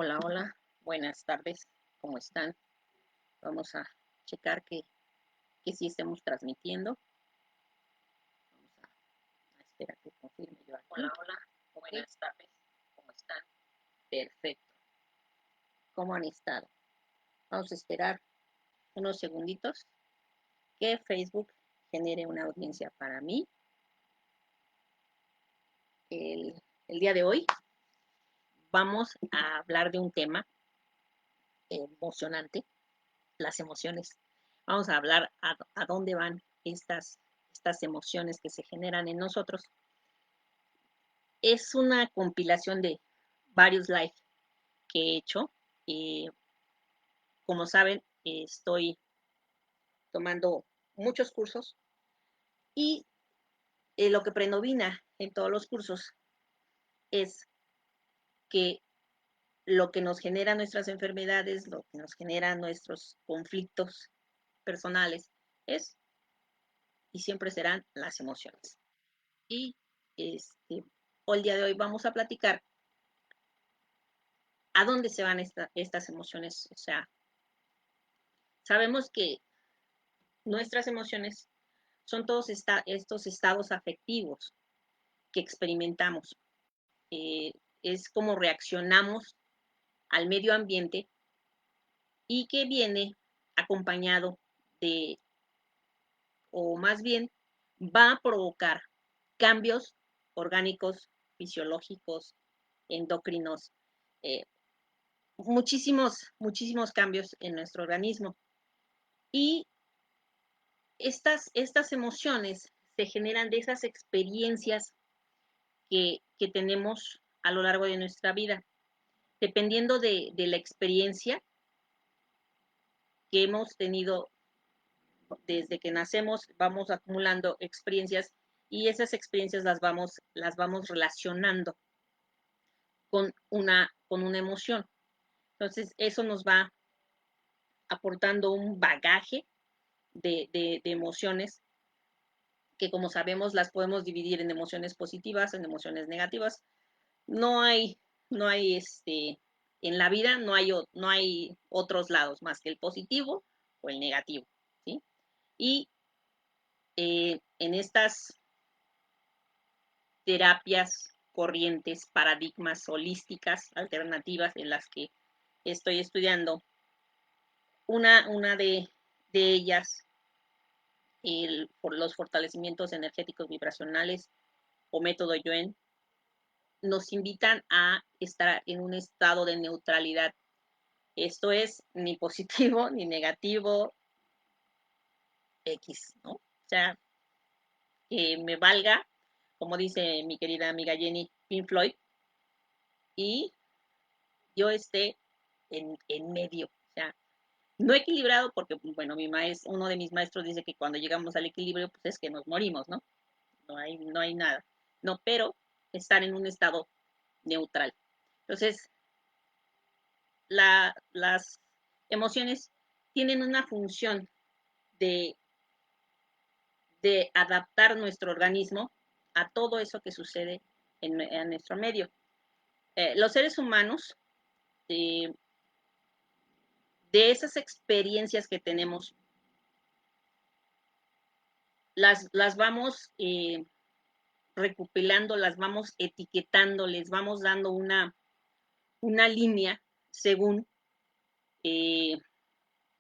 Hola, hola, buenas tardes, ¿cómo están? Vamos a checar que sí estemos transmitiendo. Vamos a esperar que confirme yo aquí. Hola, hola, buenas tardes, ¿cómo están? Perfecto, ¿cómo han estado? Vamos a esperar unos segunditos que Facebook genere una audiencia para mí. El día de hoy vamos a hablar de un tema emocionante, las emociones. Vamos a hablar a dónde van estas emociones que se generan en nosotros. Es una compilación de varios live que he hecho. Como saben, estoy tomando muchos cursos y lo que predomina en todos los cursos es que lo que nos genera nuestras enfermedades, lo que nos genera nuestros conflictos personales es y siempre serán las emociones. Y hoy, el día de hoy, vamos a platicar a dónde se van estas emociones. O sea, sabemos que nuestras emociones son todos estos estados afectivos que experimentamos. Es como reaccionamos al medio ambiente y que viene acompañado de, o más bien, va a provocar cambios orgánicos, fisiológicos, endocrinos, eh, muchísimos cambios en nuestro organismo. Y estas emociones se generan de esas experiencias que tenemos a lo largo de nuestra vida. Dependiendo de la experiencia que hemos tenido desde que nacemos, vamos acumulando experiencias y esas experiencias las vamos relacionando con una emoción. Entonces, eso nos va aportando un bagaje de emociones que, como sabemos, las podemos dividir en emociones positivas, en emociones negativas. No hay, no hay en la vida no hay otros lados más que el positivo o el negativo, ¿sí? Y en estas terapias, corrientes, paradigmas holísticas, alternativas en las que estoy estudiando, una de ellas, por los fortalecimientos energéticos vibracionales o método Yuen, nos invitan a estar en un estado de neutralidad. Esto es ni positivo ni negativo X, ¿no? O sea, que me valga, como dice mi querida amiga Jenny Pink Floyd, y yo esté en medio. O sea, no equilibrado porque, bueno, uno de mis maestros dice que cuando llegamos al equilibrio, pues es que nos morimos, ¿no? No hay nada. No, pero estar en un estado neutral. Entonces, las emociones tienen una función de, de adaptar nuestro organismo a todo eso que sucede en nuestro medio. Los seres humanos, de esas experiencias que tenemos, las vamos recopilando, las vamos etiquetando, les vamos dando una línea según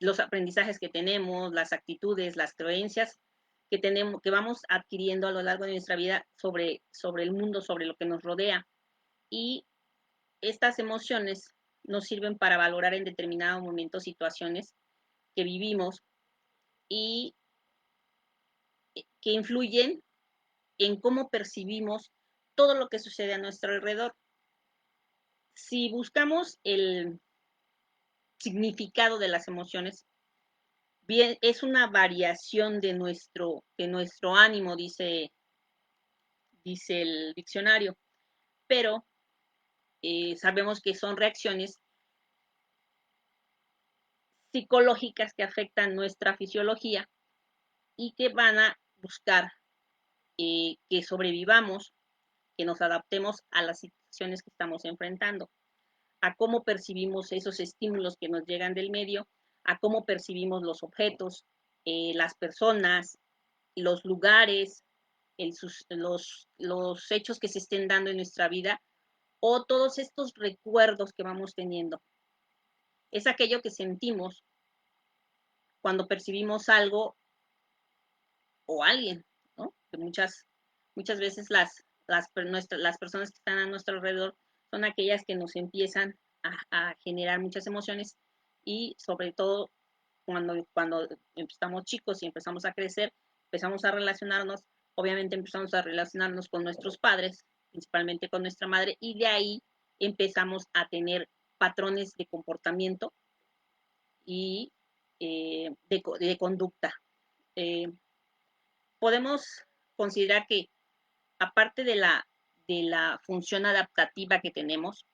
los aprendizajes que tenemos, las actitudes, las creencias que vamos adquiriendo a lo largo de nuestra vida sobre el mundo, sobre lo que nos rodea. Y estas emociones nos sirven para valorar en determinado momento situaciones que vivimos y que influyen en cómo percibimos todo lo que sucede a nuestro alrededor. Si buscamos el significado de las emociones, bien, es una variación de nuestro ánimo, dice el diccionario, pero sabemos que son reacciones psicológicas que afectan nuestra fisiología y que van a buscar que sobrevivamos, que nos adaptemos a las situaciones que estamos enfrentando. a cómo percibimos esos estímulos que nos llegan del medio, a cómo percibimos los objetos, las personas, los lugares, los hechos que se estén dando en nuestra vida o todos estos recuerdos que vamos teniendo. Es aquello que sentimos cuando percibimos algo o alguien, ¿no? Que muchas veces las personas que están a nuestro alrededor son aquellas que nos empiezan a generar muchas emociones y sobre todo cuando estamos chicos y empezamos a crecer, empezamos a relacionarnos, obviamente empezamos a relacionarnos con nuestros padres, principalmente con nuestra madre, y de ahí empezamos a tener patrones de comportamiento y de conducta. Eh, podemos considerar que aparte de la función adaptativa que tenemos,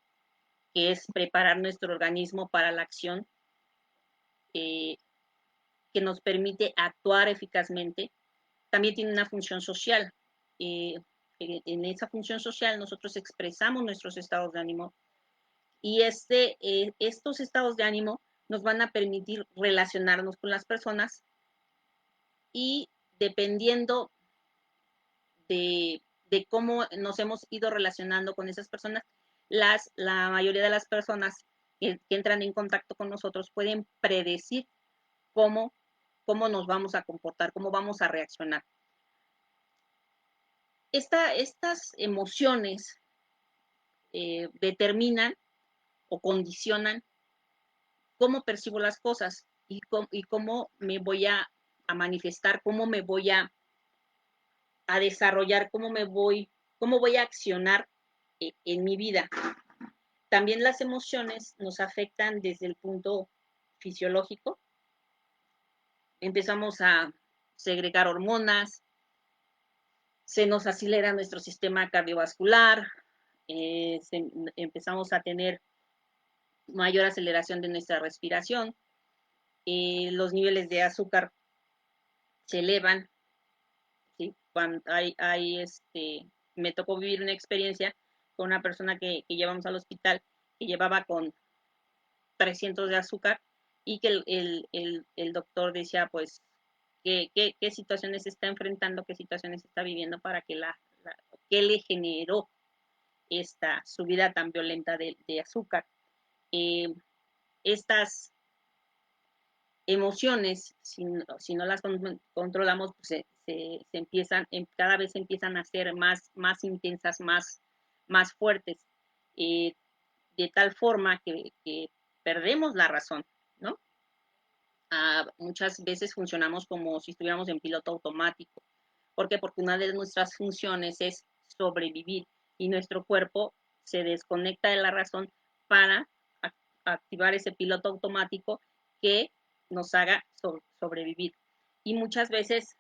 que es preparar nuestro organismo para la acción, eh, que nos permite actuar eficazmente, también tiene una función social. Eh, en esa función social nosotros expresamos nuestros estados de ánimo y estos estados de ánimo nos van a permitir relacionarnos con las personas y dependiendo de cómo nos hemos ido relacionando con esas personas, la mayoría de las personas que entran en contacto con nosotros pueden predecir cómo, cómo nos vamos a comportar, cómo vamos a reaccionar. Estas emociones determinan o condicionan cómo percibo las cosas y cómo me voy a manifestar, cómo me voy a desarrollar, cómo voy a accionar en mi vida. También las emociones nos afectan desde el punto fisiológico. Empezamos a segregar hormonas, se nos acelera nuestro sistema cardiovascular, empezamos a tener mayor aceleración de nuestra respiración, los niveles de azúcar se elevan, ¿sí? Cuando me tocó vivir una experiencia con una persona que llevamos al hospital que llevaba con 300 de azúcar y que el doctor decía, pues, qué situaciones está enfrentando, qué situaciones está viviendo para que qué le generó esta subida tan violenta de azúcar. Eh, estas emociones, si no las controlamos, pues se empiezan, cada vez empiezan a ser más intensas, más fuertes, de tal forma que perdemos la razón, ¿no? Muchas veces funcionamos como si estuviéramos en piloto automático. ¿Por qué? Porque una de nuestras funciones es sobrevivir y nuestro cuerpo se desconecta de la razón para activar ese piloto automático que nos haga sobrevivir. Y muchas veces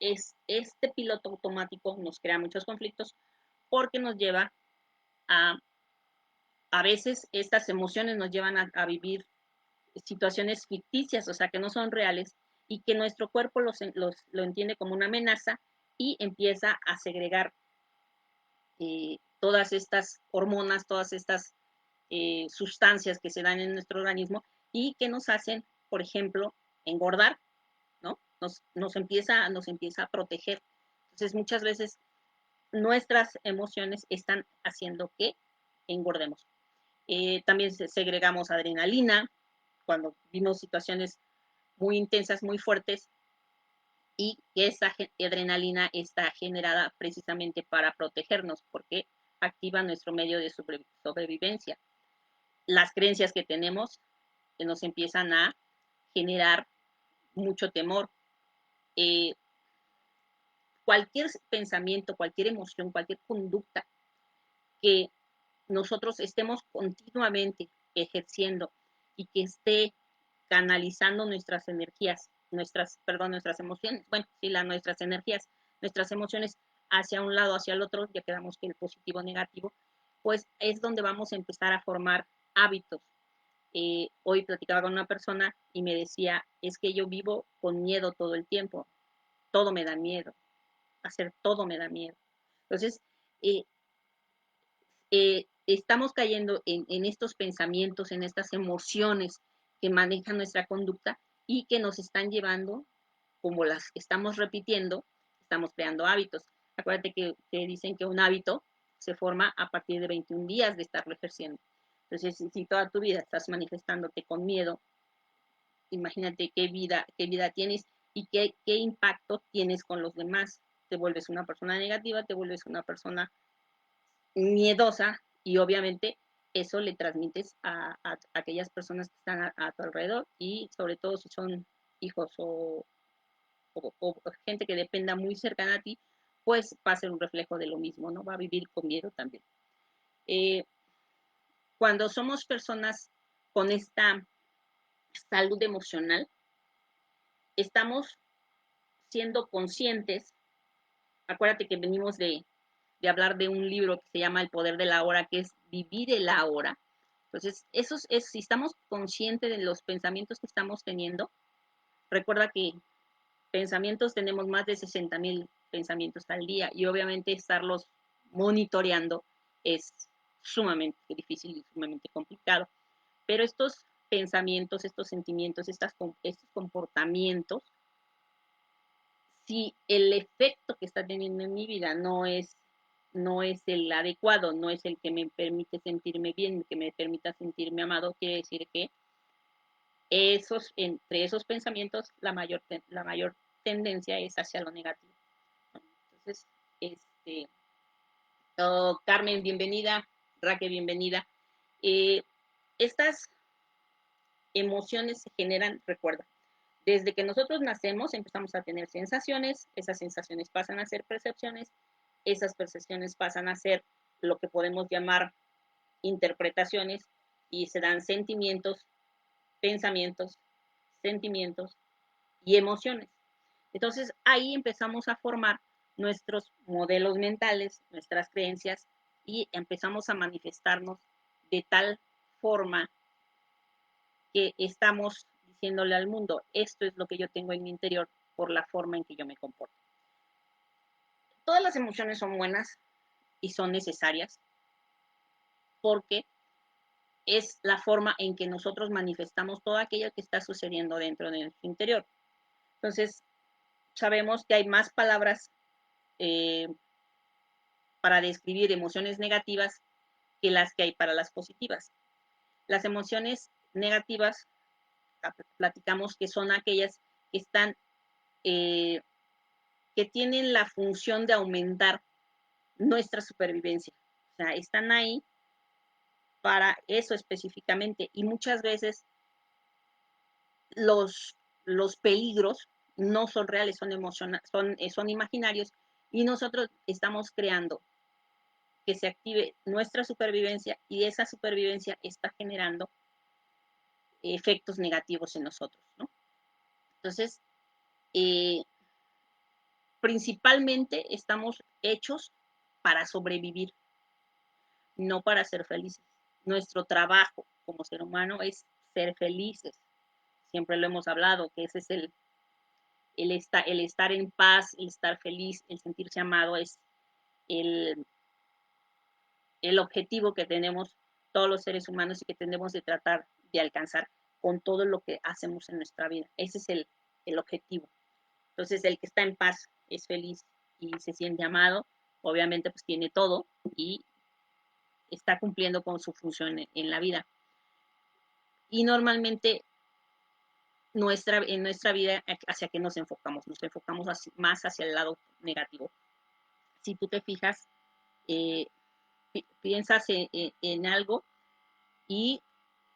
este piloto automático nos crea muchos conflictos porque nos lleva a veces estas emociones nos llevan a vivir situaciones ficticias, o sea, que no son reales y que nuestro cuerpo lo entiende como una amenaza y empieza a segregar todas estas hormonas, todas estas sustancias que se dan en nuestro organismo y que nos hacen, por ejemplo, engordar, ¿no? Nos empieza a proteger. Entonces, muchas veces nuestras emociones están haciendo que engordemos. También segregamos adrenalina cuando vimos situaciones muy intensas, muy fuertes, y que esa adrenalina está generada precisamente para protegernos, porque activa nuestro medio de sobrevivencia. Las creencias que tenemos que nos empiezan a generar mucho temor. Eh, cualquier pensamiento, cualquier emoción, cualquier conducta que nosotros estemos continuamente ejerciendo y que esté canalizando nuestras energías, nuestras emociones, bueno, sí, nuestras energías, nuestras emociones hacia un lado, hacia el otro, ya quedamos que el positivo, negativo, pues es donde vamos a empezar a formar hábitos. Hoy platicaba con una persona y me decía, es que yo vivo con miedo todo el tiempo, todo me da miedo, hacer todo me da miedo. Entonces, eh, estamos cayendo en estos pensamientos, en estas emociones que manejan nuestra conducta y que nos están llevando, como las estamos repitiendo, estamos creando hábitos. Acuérdate que dicen que un hábito se forma a partir de 21 días de estarlo ejerciendo. Entonces, si toda tu vida estás manifestándote con miedo, imagínate qué vida tienes y qué impacto tienes con los demás. Te vuelves una persona negativa, te vuelves una persona miedosa y obviamente eso le transmites a aquellas personas que están a tu alrededor y sobre todo si son hijos o gente que dependa muy cercana a ti, pues va a ser un reflejo de lo mismo, ¿no? Va a vivir con miedo también. Eh, cuando somos personas con esta salud emocional, estamos siendo conscientes. Acuérdate que venimos de hablar de un libro que se llama El poder de la hora, que es vivir el ahora. Entonces, si estamos conscientes de los pensamientos que estamos teniendo, recuerda que pensamientos tenemos más de 60,000 pensamientos al día y obviamente estarlos monitoreando es sumamente difícil y sumamente complicado. Pero estos pensamientos, estos sentimientos, estos comportamientos, si el efecto que está teniendo en mi vida no es el adecuado, no es el que me permite sentirme bien, que me permita sentirme amado, quiere decir que entre esos pensamientos la mayor tendencia es hacia lo negativo. Entonces, Carmen, bienvenida, Raquel, bienvenida. Eh, estas emociones se generan, recuerda, desde que nosotros nacemos empezamos a tener sensaciones, esas sensaciones pasan a ser percepciones, esas percepciones pasan a ser lo que podemos llamar interpretaciones y se dan sentimientos, pensamientos, sentimientos y emociones. Entonces ahí empezamos a formar nuestros modelos mentales, nuestras creencias y empezamos a manifestarnos de tal forma que estamos diciéndole al mundo, esto es lo que yo tengo en mi interior por la forma en que yo me comporto. Todas las emociones son buenas y son necesarias porque es la forma en que nosotros manifestamos todo aquello que está sucediendo dentro de nuestro interior. Entonces, sabemos que hay más palabras eh, para describir emociones negativas que las que hay para las positivas. Las emociones negativas, platicamos que son aquellas que están, que tienen la función de aumentar nuestra supervivencia. O sea, están ahí para eso específicamente y muchas veces los, los peligros no son reales, son imaginarios y nosotros estamos creando que se active nuestra supervivencia y esa supervivencia está generando efectos negativos en nosotros, ¿no? Entonces, eh, principalmente estamos hechos para sobrevivir, no para ser felices. Nuestro trabajo como ser humano es ser felices. Siempre lo hemos hablado, que ese es el estar en paz, el estar feliz, el sentirse amado, es el, el objetivo que tenemos todos los seres humanos y que tenemos de tratar de alcanzar con todo lo que hacemos en nuestra vida. Ese es el objetivo. Entonces, el que está en paz es feliz y se siente amado, obviamente pues tiene todo y está cumpliendo con su función en la vida. Y normalmente en nuestra vida, ¿hacia qué nos enfocamos? Nos enfocamos más hacia el lado negativo. Si tú te fijas, eh, piensas en algo y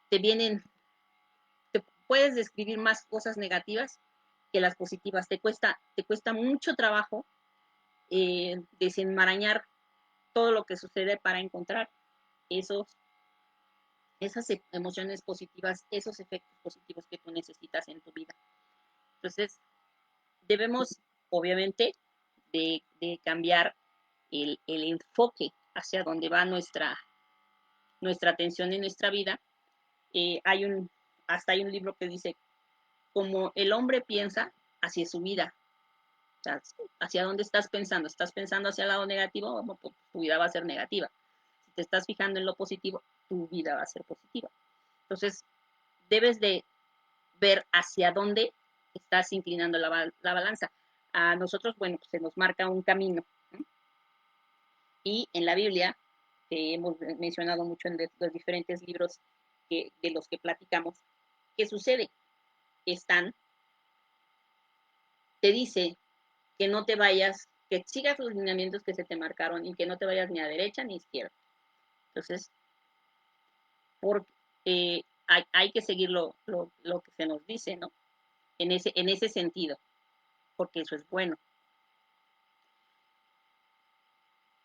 te vienen, te puedes describir más cosas negativas que las positivas. Te cuesta mucho trabajo desenmarañar todo lo que sucede para encontrar esos, esas emociones positivas, esos efectos positivos que tú necesitas en tu vida. Entonces, debemos, obviamente, de cambiar el enfoque hacia donde va nuestra atención en nuestra vida. Eh, hay un, hasta hay un libro que dice, como el hombre piensa, así es su vida. O sea, ¿hacia dónde estás pensando? ¿Estás pensando hacia el lado negativo? Bueno, pues, tu vida va a ser negativa. te estás fijando en lo positivo, tu vida va a ser positiva. Entonces, debes de ver hacia dónde estás inclinando la balanza. A nosotros, bueno, pues se nos marca un camino, ¿no? Y en la Biblia, que hemos mencionado mucho en los diferentes libros de los que platicamos, ¿qué sucede? Están, te dice que no te vayas, que sigas los lineamientos que se te marcaron y que no te vayas ni a derecha ni a izquierda. Entonces, por, hay que seguir lo que se nos dice, ¿no? En ese sentido, porque eso es bueno.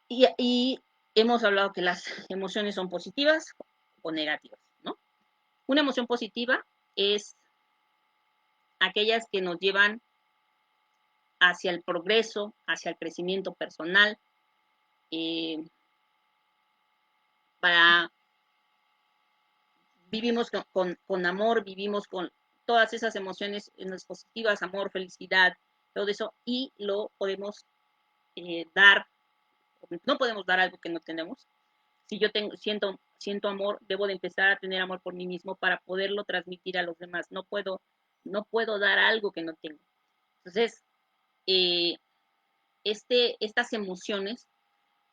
Y hemos hablado que las emociones son positivas o negativas, ¿no? Una emoción positiva es aquellas que nos llevan hacia el progreso, hacia el crecimiento personal, eh, para vivimos con amor, vivimos con todas esas emociones positivas, amor, felicidad, todo eso, y lo podemos dar, no podemos dar algo que no tenemos. Si yo siento amor, debo de empezar a tener amor por mí mismo para poderlo transmitir a los demás. No puedo dar algo que no tengo. Entonces, eh, estas emociones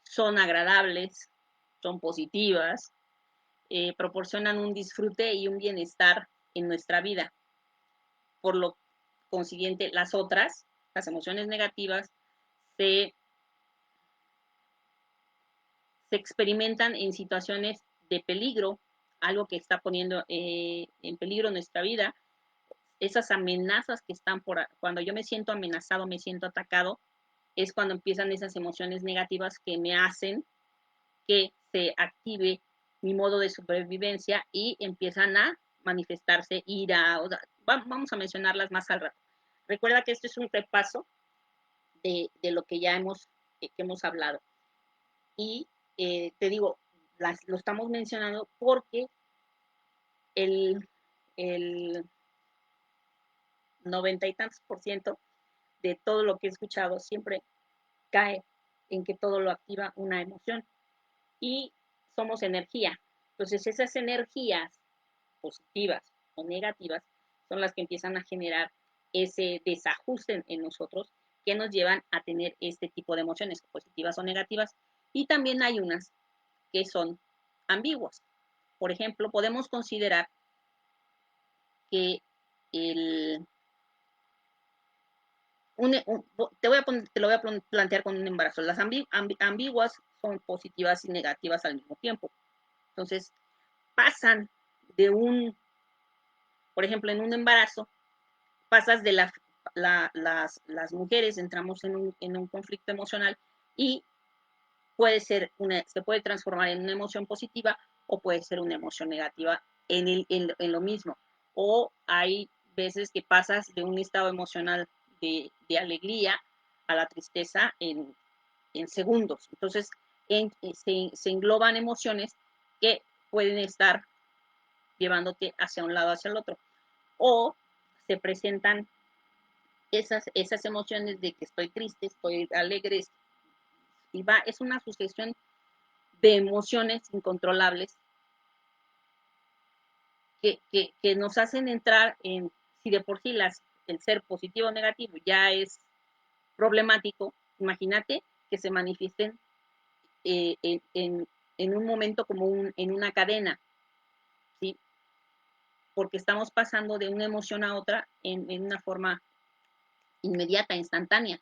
son agradables, son positivas, proporcionan un disfrute y un bienestar en nuestra vida. Por lo consiguiente, las emociones negativas, se, se experimentan en situaciones de peligro, algo que está poniendo en peligro nuestra vida. Esas amenazas que están cuando yo me siento amenazado, me siento atacado, es cuando empiezan esas emociones negativas que me hacen que se active mi modo de supervivencia y empiezan a manifestarse ira. Vamos a mencionarlas más al rato. Recuerda que esto es un repaso de lo que ya que hemos hablado. Y te digo, lo estamos mencionando porque el, el 90 y tantos por ciento de todo lo que he escuchado siempre cae en que todo lo activa una emoción. Y somos energía. Entonces esas energías positivas o negativas son las que empiezan a generar ese desajuste en nosotros que nos llevan a tener este tipo de emociones positivas o negativas. Y también hay unas que son ambiguas. Por ejemplo, podemos considerar que el, te lo voy a plantear con un embarazo. Las ambiguas son positivas y negativas al mismo tiempo. Entonces, pasan de por ejemplo, en un embarazo, pasas de las mujeres, entramos en un conflicto emocional y se puede transformar en una emoción positiva o puede ser una emoción negativa en lo mismo. O hay veces que pasas de un estado emocional de alegría a la tristeza en segundos. Entonces, se engloban emociones que pueden estar llevándote hacia un lado, hacia el otro. O se presentan esas emociones de que estoy triste, estoy alegre, y es una sucesión de emociones incontrolables que nos hacen entrar en, si de por sí el ser positivo o negativo ya es problemático, imagínate que se manifiesten en un momento como en una cadena, ¿sí? Porque estamos pasando de una emoción a otra en una forma inmediata, instantánea.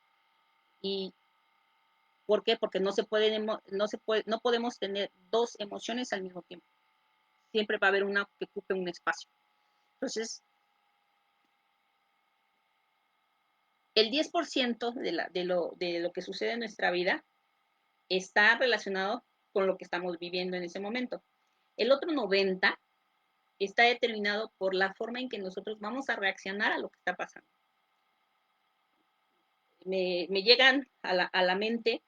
¿Y por qué? Porque no podemos tener dos emociones al mismo tiempo. Siempre va a haber una que ocupe un espacio. Entonces, el 10% de lo que sucede en nuestra vida está relacionado con lo que estamos viviendo en ese momento. El otro 90% está determinado por la forma en que nosotros vamos a reaccionar a lo que está pasando. Me llegan a la mente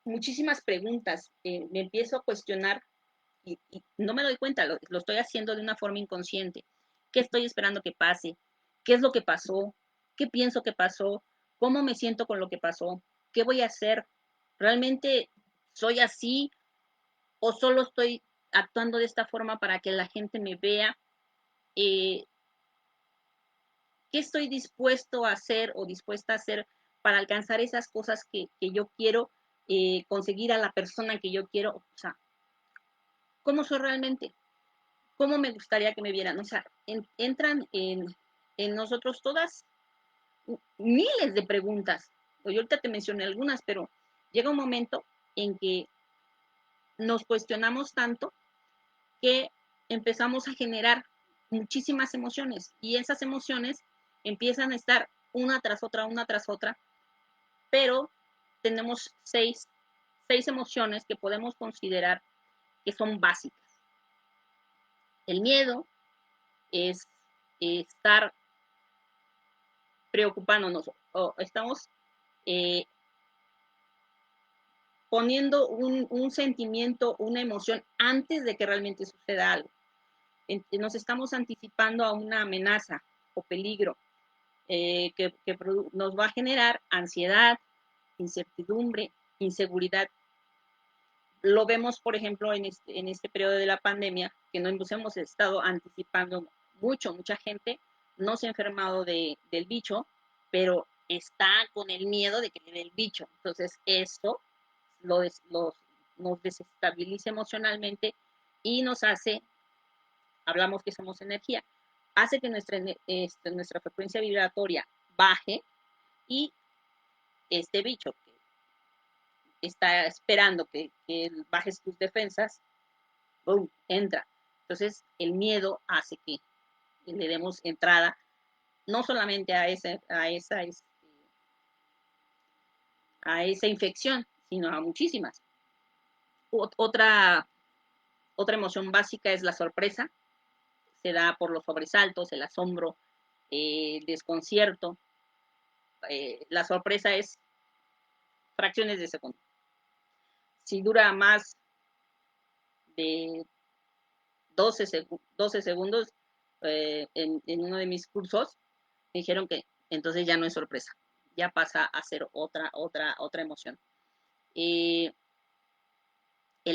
muchísimas preguntas, me empiezo a cuestionar y no me doy cuenta, lo estoy haciendo de una forma inconsciente. ¿Qué estoy esperando que pase? ¿Qué es lo que pasó? ¿Qué pienso que pasó? ¿Cómo me siento con lo que pasó? ¿Qué voy a hacer? ¿Realmente soy así o solo estoy actuando de esta forma para que la gente me vea, qué estoy dispuesto a hacer o dispuesta a hacer para alcanzar esas cosas que yo quiero, conseguir a la persona que yo quiero, o sea, cómo soy realmente, cómo me gustaría que me vieran, o sea, entran en nosotros todas miles de preguntas. Yo ahorita te mencioné algunas, pero llega un momento en que nos cuestionamos tanto que empezamos a generar muchísimas emociones y esas emociones empiezan a estar una tras otra, pero tenemos seis emociones que podemos considerar que son básicas. El miedo es estar preocupándonos o estamos eh, poniendo un sentimiento, una emoción antes de que realmente suceda algo. Nos estamos anticipando a una amenaza o peligro que nos va a generar ansiedad, incertidumbre, inseguridad. Lo vemos, por ejemplo, en este periodo de la pandemia, que nos hemos estado anticipando mucho, mucha gente no se ha enfermado del bicho, pero está con el miedo de que le dé el bicho. Entonces, esto nos desestabiliza emocionalmente y nos hace, hablamos que somos energía, hace que nuestra frecuencia vibratoria baje y este bicho que está esperando que bajes tus defensas, ¡boom!, entra. Entonces, el miedo hace que le demos entrada no solamente a esa infección, sino a muchísimas. Otra emoción básica es la sorpresa, se da por los sobresaltos, el asombro, el desconcierto. La sorpresa es fracciones de segundo. Si dura más de 12 segundos, en uno de mis cursos, me dijeron que entonces ya no es sorpresa, ya pasa a ser otra emoción. El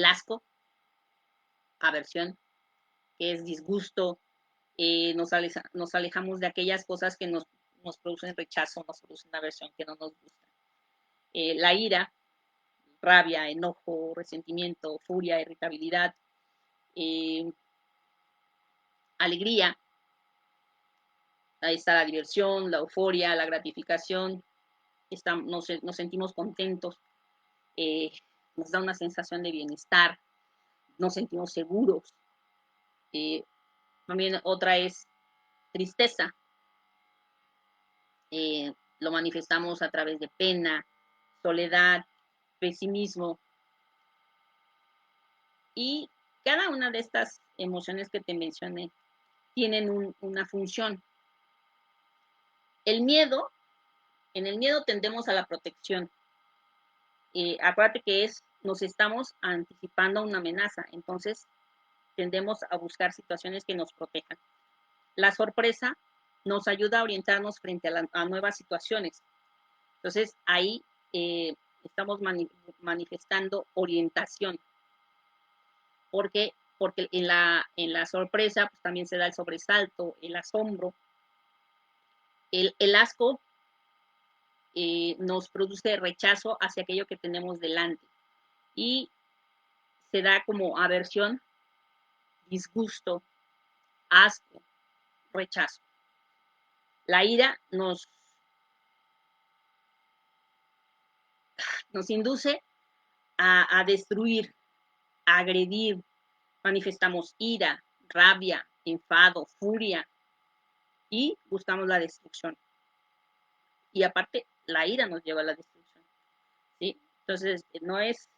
asco, aversión, que es disgusto, nos alejamos de aquellas cosas que nos producen rechazo, nos producen aversión, que no nos gustan. La ira, rabia, enojo, resentimiento, furia, irritabilidad, alegría, ahí está la diversión, la euforia, la gratificación, nos sentimos contentos, nos da una sensación de bienestar, nos sentimos seguros. También otra es tristeza, lo manifestamos a través de pena, soledad, pesimismo, y cada una de estas emociones que te mencioné tienen una función. El miedo, en el miedo tendemos a la protección. Acuérdate que nos estamos anticipando a una amenaza, entonces tendemos a buscar situaciones que nos protejan. La sorpresa nos ayuda a orientarnos frente a nuevas situaciones. Entonces ahí estamos manifestando orientación. Porque en la sorpresa pues, también se da el sobresalto, el asombro, el asco nos produce rechazo hacia aquello que tenemos delante y se da como aversión, disgusto, asco, rechazo. La ira nos induce a destruir, a agredir, manifestamos ira, rabia, enfado, furia y buscamos la destrucción. Y aparte, la ira nos lleva a la destrucción, ¿sí? Entonces, no es,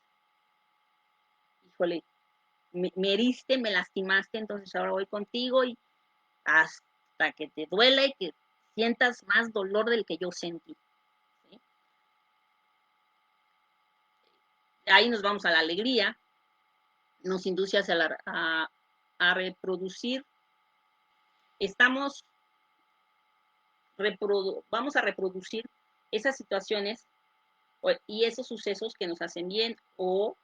híjole, me heriste, me lastimaste, entonces ahora voy contigo y hasta que te duele y que sientas más dolor del que yo sentí, ¿sí? Ahí nos vamos a la alegría, nos induce a reproducir, vamos a reproducir esas situaciones y esos sucesos que nos hacen bien o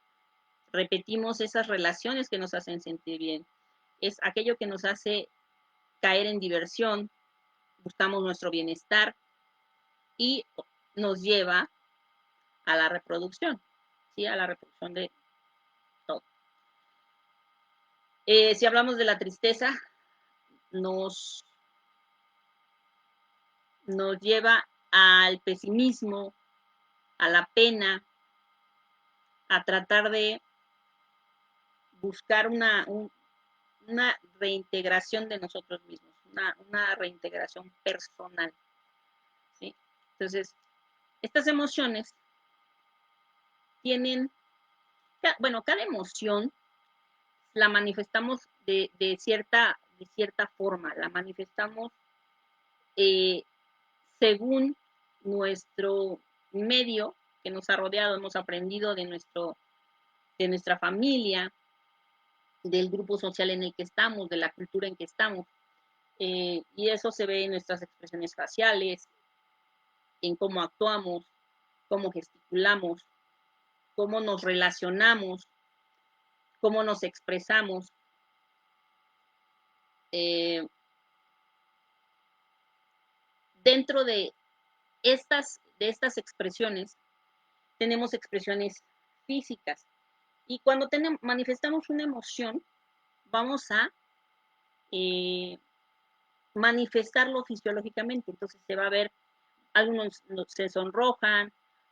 repetimos esas relaciones que nos hacen sentir bien. Es aquello que nos hace caer en diversión, buscamos nuestro bienestar y nos lleva a la reproducción, ¿sí? A la reproducción de todo. Si hablamos de la tristeza, nos lleva al pesimismo, a la pena, a tratar de buscar una reintegración de nosotros mismos, una reintegración personal, ¿sí? Entonces, estas emociones tienen, bueno, cada emoción la manifestamos de cierta forma, la manifestamos eh, según nuestro medio que nos ha rodeado, hemos aprendido de nuestra familia, del grupo social en el que estamos, de la cultura en que estamos. Y eso se ve en nuestras expresiones faciales, en cómo actuamos, cómo gesticulamos, cómo nos relacionamos, cómo nos expresamos. Eh, Dentro de estas expresiones tenemos expresiones físicas. Y cuando manifestamos una emoción, vamos a manifestarlo fisiológicamente. Entonces se va a ver, algunos se sonrojan,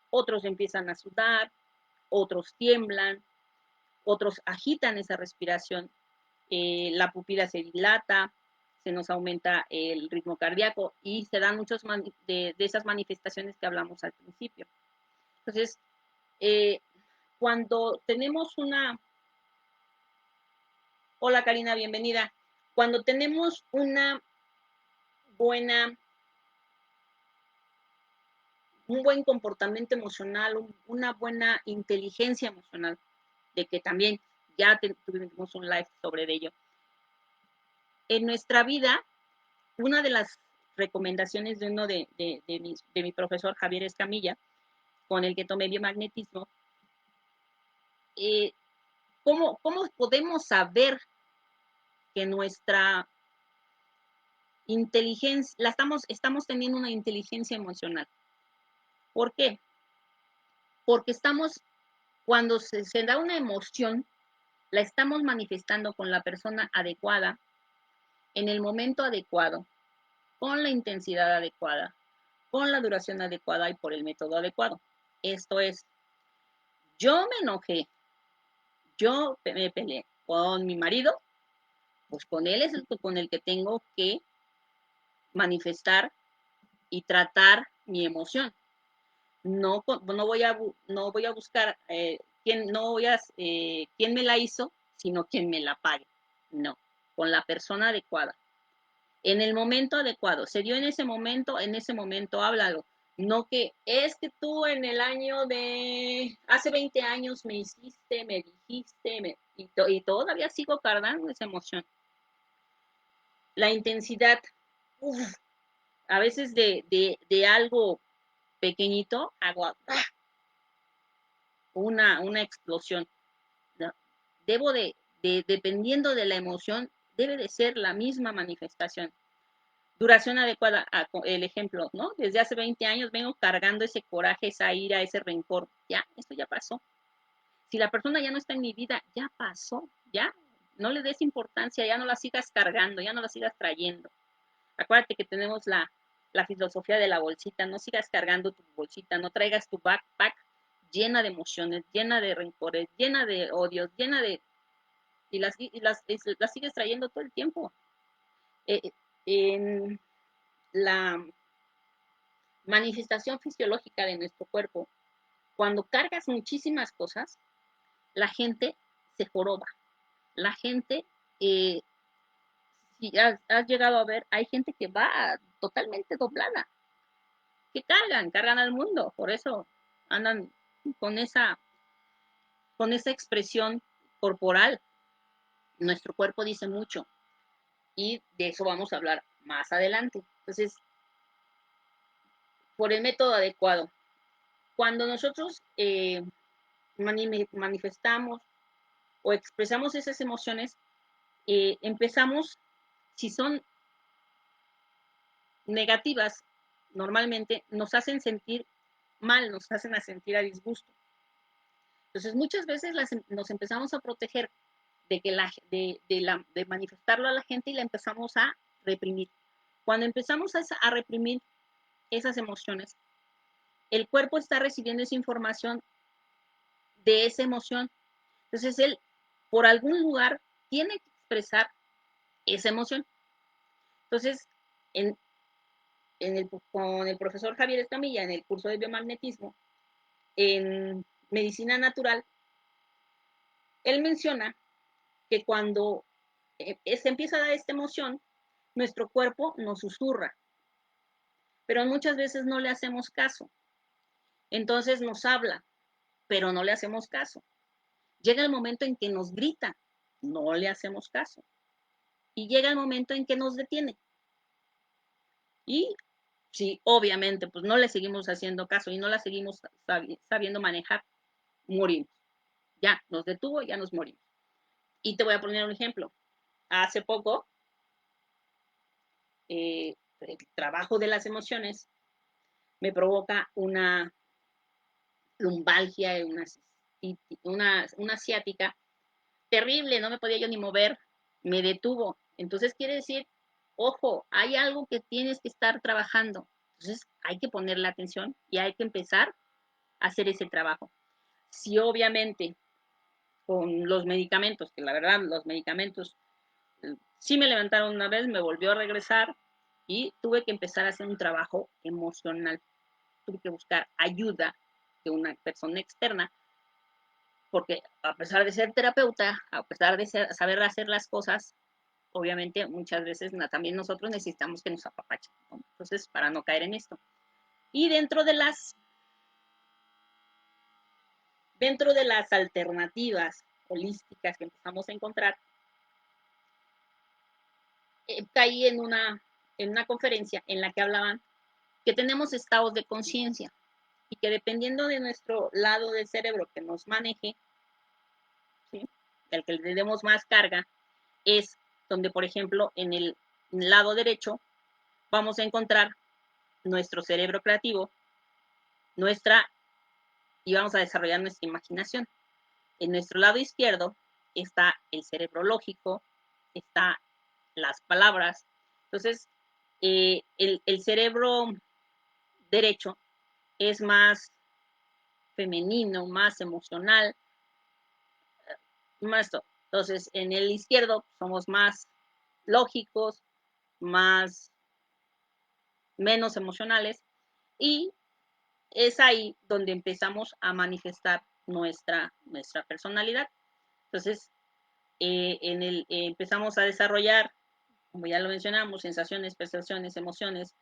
otros empiezan a sudar, otros tiemblan, otros agitan esa respiración, la pupila se dilata, se nos aumenta el ritmo cardíaco y se dan muchos de esas manifestaciones que hablamos al principio. Entonces, cuando tenemos una... Hola Karina, bienvenida. Cuando tenemos una buena, un buen comportamiento emocional, una buena inteligencia emocional, de que también ya tuvimos un live sobre ello. En nuestra vida, una de las recomendaciones de uno de mi profesor Javier Escamilla, con el que tomé biomagnetismo, ¿cómo podemos saber que nuestra inteligencia, estamos teniendo una inteligencia emocional? ¿Por qué? Porque cuando se da una emoción, la estamos manifestando con la persona adecuada, en el momento adecuado, con la intensidad adecuada, con la duración adecuada y por el método adecuado. Esto es, yo me enojé, yo me peleé con mi marido, pues con él es con el que tengo que manifestar y tratar mi emoción. No voy a buscar quién me la hizo, sino quién me la pague. No, con la persona adecuada, en el momento adecuado. Se dio en ese momento háblalo. No que es que tú en el año de hace 20 años me hiciste, me dijiste, y todavía sigo cargando esa emoción. La intensidad, a veces de algo pequeñito, hago una explosión. ¿No? Debo dependiendo de la emoción, debe de ser la misma manifestación. Duración adecuada, el ejemplo, ¿no? Desde hace 20 años vengo cargando ese coraje, esa ira, ese rencor. Ya, esto ya pasó. Si la persona ya no está en mi vida, ya pasó, ya. No le des importancia, ya no la sigas cargando, ya no la sigas trayendo. Acuérdate que tenemos la filosofía de la bolsita, no sigas cargando tu bolsita, no traigas tu backpack llena de emociones, llena de rencores, llena de odios, llena de... Y las sigues trayendo todo el tiempo. En la manifestación fisiológica de nuestro cuerpo, cuando cargas muchísimas cosas, la gente se joroba. La gente, si has llegado a ver, hay gente que va totalmente doblada, que cargan al mundo, por eso andan con con esa expresión corporal. Nuestro cuerpo dice mucho y de eso vamos a hablar más adelante. Entonces, por el método adecuado. Cuando nosotros manifestamos o expresamos esas emociones, empezamos, si son negativas, normalmente nos hacen sentir mal, nos hacen a sentir a disgusto. Entonces, muchas veces nos empezamos a proteger de, que de manifestarlo a la gente y la empezamos a reprimir. Cuando empezamos a reprimir esas emociones, el cuerpo está recibiendo esa información de esa emoción. Entonces, él, por algún lugar, tiene que expresar esa emoción. Entonces, en, con el profesor Javier Escamilla, en el curso de biomagnetismo, en medicina natural, él menciona que cuando se empieza a dar esta emoción, nuestro cuerpo nos susurra, pero muchas veces no le hacemos caso. Entonces nos habla, pero no le hacemos caso. Llega el momento en que nos grita, no le hacemos caso. Y llega el momento en que nos detiene. Y sí, obviamente, pues no le seguimos haciendo caso y no la seguimos sabiendo manejar, morimos. Ya nos detuvo, ya nos morimos. Y te voy a poner un ejemplo. Hace poco, el trabajo de las emociones me provoca una lumbalgia, una ciática terrible, no me podía yo ni mover, me detuvo. Entonces quiere decir, ojo, hay algo que tienes que estar trabajando. Entonces hay que ponerle atención y hay que empezar a hacer ese trabajo. Si obviamente con los medicamentos, que la verdad los medicamentos sí me levantaron una vez, me volvió a regresar y tuve que empezar a hacer un trabajo emocional. Tuve que buscar ayuda de una persona externa, porque a pesar de ser terapeuta, a pesar de saber hacer las cosas, obviamente muchas veces también nosotros necesitamos que nos apapachen, ¿no? Entonces, para no caer en esto. Y dentro de las alternativas holísticas que empezamos a encontrar, caí en una conferencia en la que hablaban que tenemos estados de conciencia y que dependiendo de nuestro lado del cerebro que nos maneje, ¿sí?, el que le demos más carga, es donde, por ejemplo, en el lado derecho vamos a encontrar nuestro cerebro creativo, y vamos a desarrollar nuestra imaginación. En nuestro lado izquierdo está el cerebro lógico, está las palabras. Entonces, el cerebro derecho es más femenino, más emocional, más todo. Entonces, en el izquierdo somos más lógicos, más menos emocionales, y es ahí donde empezamos a manifestar nuestra personalidad. Entonces, empezamos a desarrollar, como ya lo mencionamos, sensaciones, percepciones, emociones,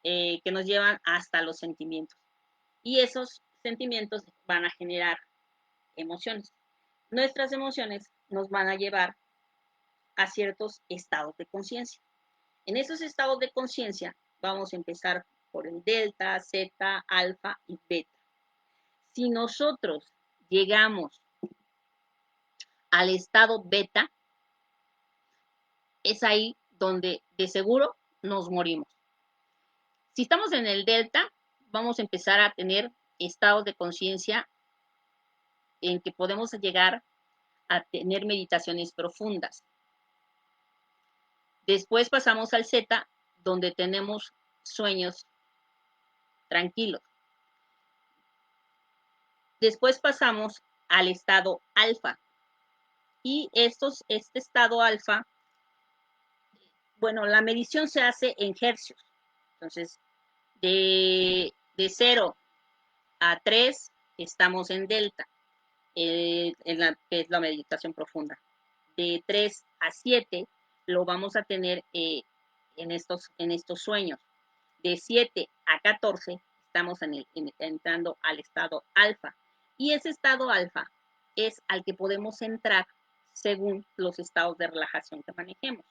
que nos llevan hasta los sentimientos. Y esos sentimientos van a generar emociones. Nuestras emociones nos van a llevar a ciertos estados de conciencia. En esos estados de conciencia vamos a empezar por el delta, zeta, alfa y beta. Si nosotros llegamos al estado beta, es ahí donde de seguro nos morimos. Si estamos en el delta, vamos a empezar a tener estados de conciencia en que podemos llegar a tener meditaciones profundas. Después pasamos al zeta, donde tenemos sueños tranquilos. Después pasamos al estado alfa. Y este estado alfa, bueno, la medición se hace en hercios. Entonces, de 0 a 3 estamos en delta, que es la meditación profunda. De 3 a 7 lo vamos a tener en estos sueños. De 7 a 14 estamos entrando al estado alfa. Y ese estado alfa es al que podemos entrar según los estados de relajación que manejemos.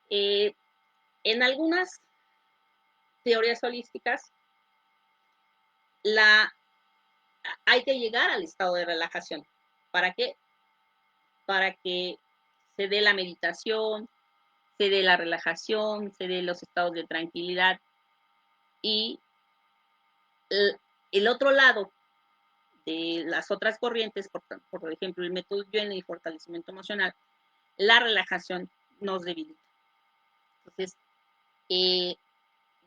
En algunas teorías holísticas, hay que llegar al estado de relajación. ¿Para qué? para que se dé la meditación, se dé la relajación, se dé los estados de tranquilidad. Y el otro lado de las otras corrientes, por ejemplo, el método Yen y el fortalecimiento emocional, la relajación nos debilita. Entonces,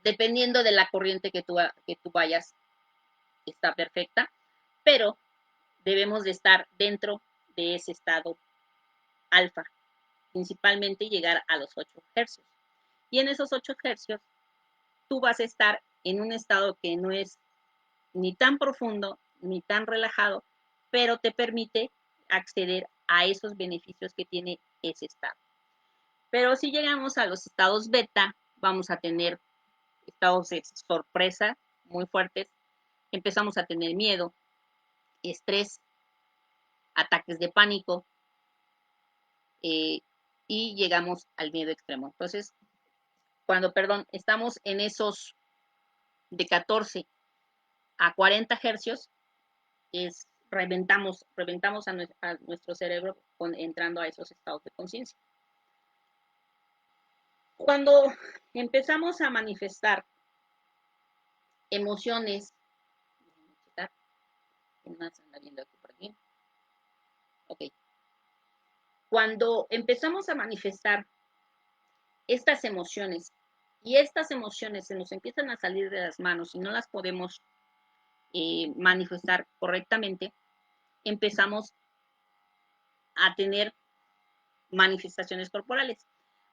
dependiendo de la corriente que tú vayas, está perfecta, pero debemos de estar dentro de ese estado alfa, principalmente llegar a los 8 hercios. Y en esos 8 hercios, tú vas a estar en un estado que no es ni tan profundo, ni tan relajado, pero te permite acceder a esos beneficios que tiene ese estado. Pero si llegamos a los estados beta, vamos a tener estados de sorpresa muy fuertes, empezamos a tener miedo, estrés, ataques de pánico, y llegamos al miedo extremo. Entonces, cuando, estamos en esos de 14 a 40 hercios, reventamos a nuestro cerebro entrando a esos estados de conciencia. Cuando empezamos a manifestar emociones, ¿quién más anda viendo aquí por aquí? Ok. Cuando empezamos a manifestar estas emociones y estas emociones se nos empiezan a salir de las manos y no las podemos manifestar correctamente, empezamos a tener manifestaciones corporales.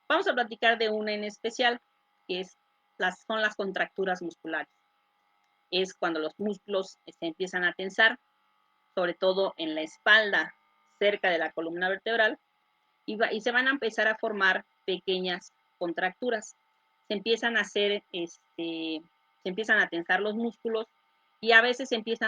Vamos a platicar de una en especial, que son las contracturas musculares. Es cuando los músculos se empiezan a tensar, sobre todo en la espalda, cerca de la columna vertebral, y se van a empezar a formar pequeñas contracturas. Se empiezan a hacer, se empiezan a tensar los músculos y a veces se empiezan